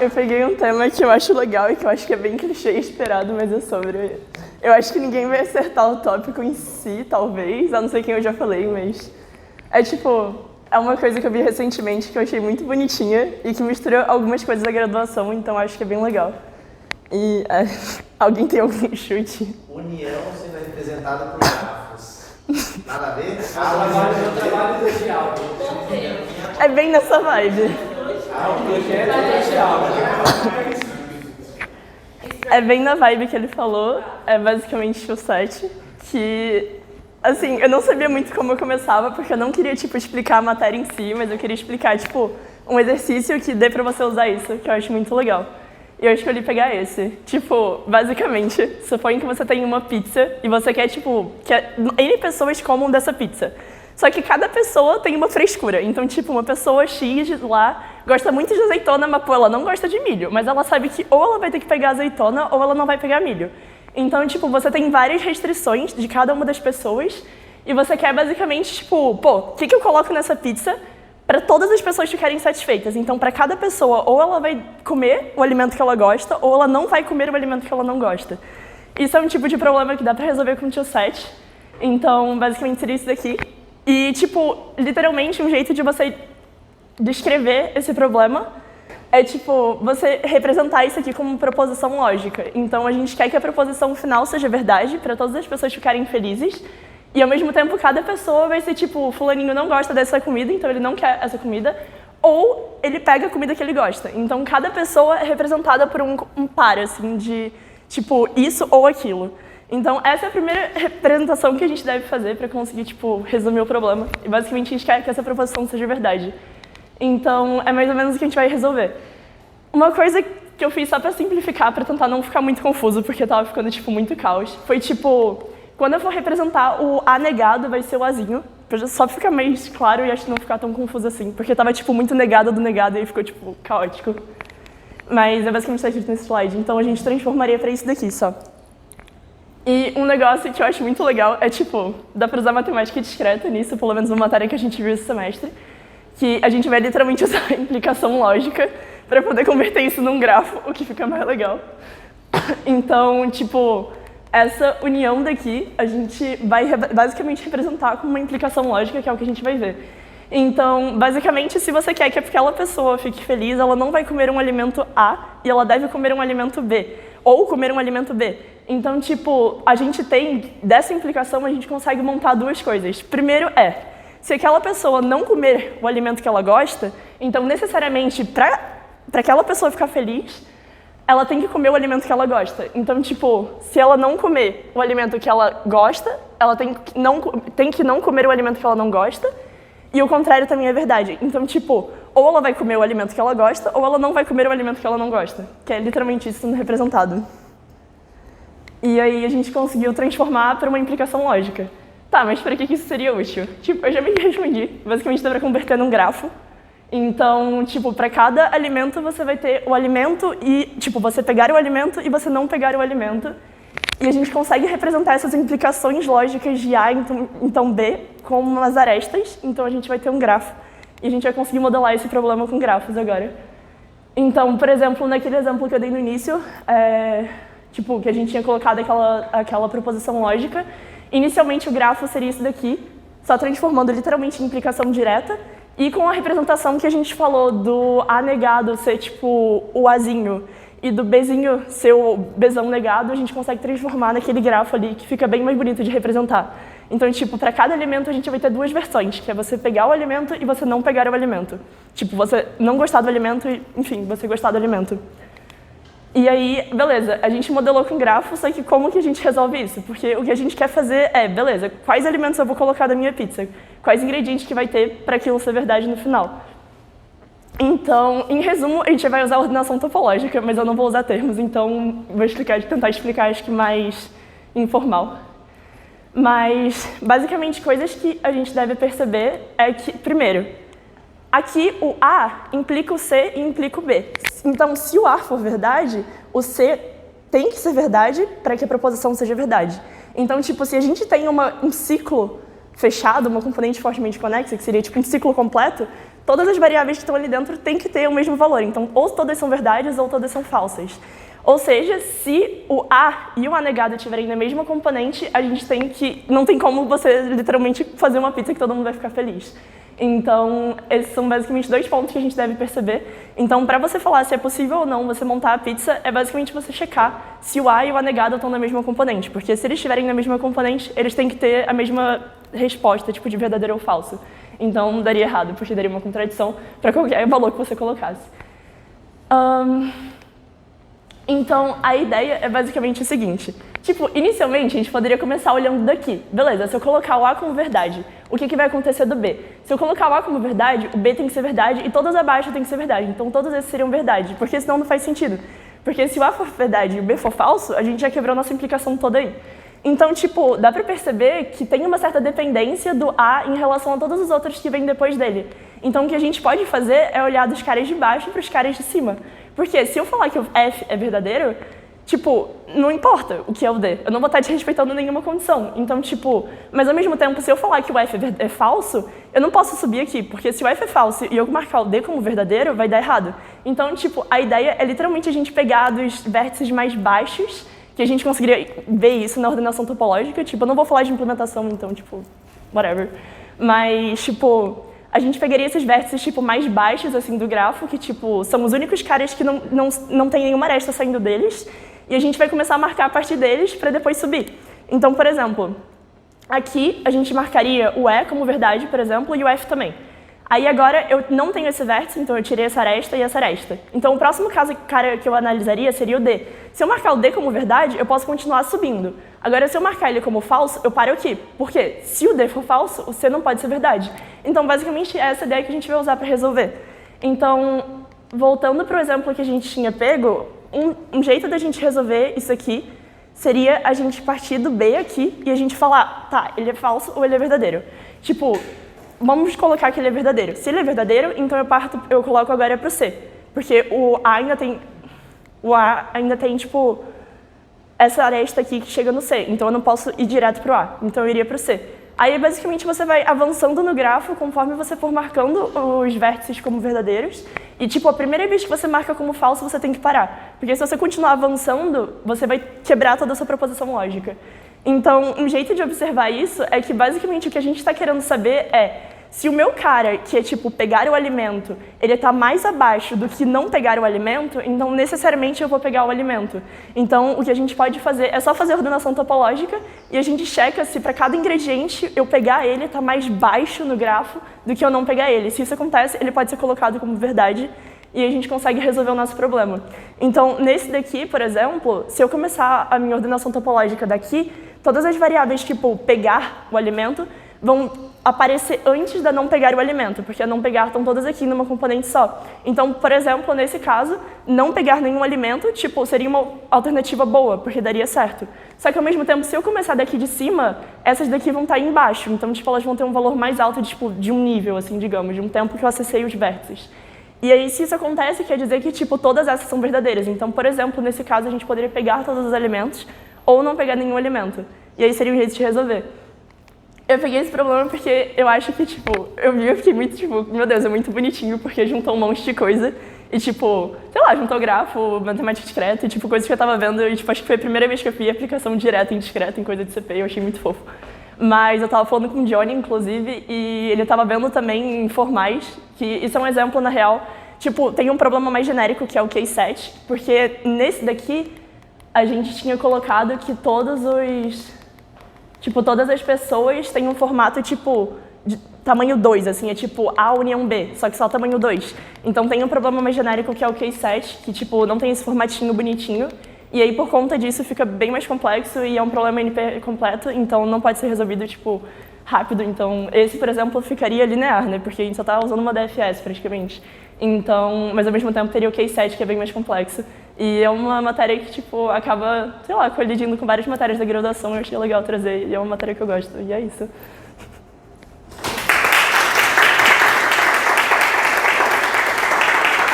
Eu peguei um tema que eu acho legal e que eu acho que é bem clichê e esperado, mas é sobre... Eu acho que ninguém vai acertar o tópico em si, talvez, a não ser quem eu já falei, mas... É tipo, é uma coisa que eu vi recentemente que eu achei muito bonitinha e que mistura algumas coisas da graduação, então acho que é bem legal. E alguém tem algum chute? União sendo representada por grafos. Nada a ver? Trabalho social. É bem nessa vibe. É bem na vibe que ele falou, é basicamente o set, que, assim, eu não sabia muito como eu começava, porque eu não queria, tipo, explicar a matéria em si, mas eu queria explicar, tipo, um exercício que dê pra você usar isso, que eu acho muito legal. E eu escolhi pegar esse. Tipo, basicamente, suponha que você tem uma pizza e você quer, tipo, que N pessoas comam dessa pizza. Só que cada pessoa tem uma frescura. Então, tipo, uma pessoa X lá gosta muito de azeitona, mas, pô, ela não gosta de milho. Mas ela sabe que ou ela vai ter que pegar azeitona ou ela não vai pegar milho. Então, tipo, você tem várias restrições de cada uma das pessoas e você quer, basicamente, tipo, pô, o que eu coloco nessa pizza para todas as pessoas ficarem satisfeitas? Então, para cada pessoa, ou ela vai comer o alimento que ela gosta ou ela não vai comer o alimento que ela não gosta. Isso é um tipo de problema que dá para resolver com o tio set. Então, basicamente, seria isso daqui. E, tipo, literalmente, um jeito de você descrever esse problema é, tipo, você representar isso aqui como proposição lógica. Então, a gente quer que a proposição final seja verdade, para todas as pessoas ficarem felizes, e, ao mesmo tempo, cada pessoa vai ser, tipo, fulaninho não gosta dessa comida, então ele não quer essa comida, ou ele pega a comida que ele gosta. Então, cada pessoa é representada por um par, assim, de, tipo, isso ou aquilo. Então, essa é a primeira representação que a gente deve fazer para conseguir, tipo, resumir o problema. E, basicamente, a gente quer que essa proposição seja verdade. Então, é mais ou menos o que a gente vai resolver. Uma coisa que eu fiz só para simplificar, para tentar não ficar muito confuso, porque tava ficando, tipo, muito caos, foi, tipo, quando eu for representar o A negado, vai ser o Azinho, pra só ficar mais claro e acho que não ficar tão confuso assim, porque tava, tipo, muito negado do negado e aí ficou, tipo, caótico. Mas é basicamente isso escrito nesse slide, então a gente transformaria para isso daqui só. E um negócio que eu acho muito legal é, tipo, dá pra usar matemática discreta nisso, pelo menos uma matéria que a gente viu esse semestre, que a gente vai literalmente usar a implicação lógica para poder converter isso num grafo, o que fica mais legal. Então, tipo, essa união daqui a gente vai basicamente representar como uma implicação lógica, que é o que a gente vai ver. Então, basicamente, se você quer que aquela pessoa fique feliz, ela não vai comer um alimento A e ela deve comer um alimento B, ou comer um alimento B. Então, tipo, a gente tem, dessa implicação, a gente consegue montar duas coisas. Primeiro se aquela pessoa não comer o alimento que ela gosta, então, necessariamente, para aquela pessoa ficar feliz, ela tem que comer o alimento que ela gosta. Então, tipo, se ela não comer o alimento que ela gosta, ela tem que não comer o alimento que ela não gosta, e o contrário também é verdade. Então, tipo, ou ela vai comer o alimento que ela gosta, ou ela não vai comer o alimento que ela não gosta, que é literalmente isso sendo representado. E aí a gente conseguiu transformar para uma implicação lógica. Tá, mas para que isso seria útil? Tipo, eu já me respondi. Basicamente dá para converter num grafo. Então, tipo, para cada alimento você vai ter o alimento e, tipo, você pegar o alimento e você não pegar o alimento. E a gente consegue representar essas implicações lógicas de A, então B, com umas arestas. Então a gente vai ter um grafo. E a gente vai conseguir modelar esse problema com grafos agora. Então, por exemplo, naquele exemplo que eu dei no início, tipo, que a gente tinha colocado aquela proposição lógica, inicialmente o grafo seria isso daqui, só transformando literalmente em implicação direta, e com a representação que a gente falou do A negado ser tipo o Azinho e do Bzinho ser o Bzão negado, a gente consegue transformar naquele grafo ali, que fica bem mais bonito de representar. Então, tipo, para cada alimento a gente vai ter duas versões, que é você pegar o alimento e você não pegar o alimento. Tipo, você não gostar do alimento e, enfim, você gostar do alimento. E aí, beleza, a gente modelou com grafo, só que como que a gente resolve isso? Porque o que a gente quer fazer é, beleza, quais alimentos eu vou colocar na minha pizza? Quais ingredientes que vai ter para aquilo ser verdade no final? Então, em resumo, a gente vai usar a ordenação topológica, mas eu não vou usar termos, então vou tentar explicar, acho que mais informal. Mas, basicamente, coisas que a gente deve perceber é que, primeiro, aqui o A implica o C e implica o B. Então, se o A for verdade, o C tem que ser verdade para que a proposição seja verdade. Então, tipo, se a gente tem um ciclo fechado, uma componente fortemente conexa, que seria tipo um ciclo completo, todas as variáveis que estão ali dentro têm que ter o mesmo valor. Então, ou todas são verdades ou todas são falsas. Ou seja, se o A e o A negado estiverem na mesma componente, a gente tem que... Não tem como você literalmente fazer uma pizza que todo mundo vai ficar feliz. Então, esses são basicamente 2 pontos que a gente deve perceber. Então, para você falar se é possível ou não você montar a pizza, é basicamente você checar se o A e o A negado estão na mesma componente. Porque se eles estiverem na mesma componente, eles têm que ter a mesma resposta, tipo de verdadeiro ou falso. Então, daria errado, porque daria uma contradição para qualquer valor que você colocasse. Então, a ideia é basicamente o seguinte. Tipo, inicialmente, a gente poderia começar olhando daqui. Beleza, se eu colocar o A como verdade, o que vai acontecer do B? Se eu colocar o A como verdade, o B tem que ser verdade e todas abaixo tem que ser verdade. Então, todos esses seriam verdade, porque senão não faz sentido. Porque se o A for verdade e o B for falso, a gente já quebrou nossa implicação toda aí. Então, tipo, dá pra perceber que tem uma certa dependência do A em relação a todos os outros que vêm depois dele. Então, o que a gente pode fazer é olhar dos caras de baixo para os caras de cima. Porque se eu falar que o F é verdadeiro, tipo, não importa o que é o D. Eu não vou estar desrespeitando nenhuma condição. Então, tipo, mas ao mesmo tempo, se eu falar que o F é falso, eu não posso subir aqui. Porque se o F é falso e eu marcar o D como verdadeiro, vai dar errado. Então, tipo, a ideia é literalmente a gente pegar dos vértices mais baixos, que a gente conseguiria ver isso na ordenação topológica. Tipo, eu não vou falar de implementação, então, tipo, whatever. Mas, tipo, a gente pegaria esses vértices, tipo, mais baixos, assim, do grafo, que, tipo, são os únicos caras que não tem nenhuma aresta saindo deles, e a gente vai começar a marcar a partir deles para depois subir. Então, por exemplo, aqui a gente marcaria o E como verdade, por exemplo, e o F também. Aí agora eu não tenho esse vértice, então eu tirei essa aresta e essa aresta. Então o próximo cara que eu analisaria seria o D. Se eu marcar o D como verdade, eu posso continuar subindo. Agora, se eu marcar ele como falso, eu paro aqui. Por quê? Se o D for falso, o C não pode ser verdade. Então, basicamente, é essa ideia que a gente vai usar para resolver. Então, voltando para o exemplo que a gente tinha pego, um jeito da gente resolver isso aqui seria a gente partir do B aqui e a gente falar, tá, ele é falso ou ele é verdadeiro. Tipo, vamos colocar que ele é verdadeiro. Se ele é verdadeiro, então eu coloco agora para o C. Porque o A ainda tem, tipo, essa aresta aqui que chega no C. Então eu não posso ir direto para o A. Então eu iria para o C. Aí, basicamente, você vai avançando no grafo conforme você for marcando os vértices como verdadeiros. E, tipo, a primeira vez que você marca como falso, você tem que parar. Porque se você continuar avançando, você vai quebrar toda a sua proposição lógica. Então, um jeito de observar isso é que, basicamente, o que a gente está querendo saber é se o meu cara, que é tipo pegar o alimento, ele está mais abaixo do que não pegar o alimento, então necessariamente eu vou pegar o alimento. Então o que a gente pode fazer é só fazer a ordenação topológica e a gente checa se para cada ingrediente eu pegar ele está mais baixo no grafo do que eu não pegar ele. Se isso acontece, ele pode ser colocado como verdade e a gente consegue resolver o nosso problema. Então nesse daqui, por exemplo, se eu começar a minha ordenação topológica daqui, todas as variáveis tipo pegar o alimento vão aparecer antes da não pegar o alimento, porque a não pegar estão todas aqui numa componente só. Então, por exemplo, nesse caso, não pegar nenhum alimento, tipo, seria uma alternativa boa, porque daria certo. Só que ao mesmo tempo, se eu começar daqui de cima, essas daqui vão estar aí embaixo. Então, tipo, elas vão ter um valor mais alto, tipo, de um nível, assim, digamos, de um tempo que eu acessei os vértices. E aí, se isso acontece, quer dizer que, tipo, todas essas são verdadeiras. Então, por exemplo, nesse caso, a gente poderia pegar todos os alimentos ou não pegar nenhum alimento. E aí seria um jeito de resolver. Eu peguei esse problema porque eu acho que, tipo, eu fiquei muito, tipo, meu Deus, é muito bonitinho porque juntou um monte de coisa e, tipo, sei lá, juntou grafo, matemática discreta e, tipo, coisas que eu tava vendo e, tipo, acho que foi a primeira vez que eu vi aplicação direta em discreta em coisa de CP e eu achei muito fofo. Mas eu tava falando com o Johnny, inclusive, e ele tava vendo também em formais, que isso é um exemplo, na real, tipo, tem um problema mais genérico que é o case set, porque nesse daqui a gente tinha colocado que todas as pessoas têm um formato, tipo, de tamanho 2, assim, é tipo A união B, só que só tamanho 2. Então tem um problema mais genérico que é o case set, que, tipo, não tem esse formatinho bonitinho, e aí por conta disso fica bem mais complexo e é um problema NP completo, então não pode ser resolvido, tipo, rápido. Então esse, por exemplo, ficaria linear, né, porque a gente só tá usando uma DFS praticamente. Então, mas ao mesmo tempo teria o case set, que é bem mais complexo. E é uma matéria que, tipo, acaba, sei lá, colidindo com várias matérias da graduação, eu achei legal trazer, e é uma matéria que eu gosto, e é isso.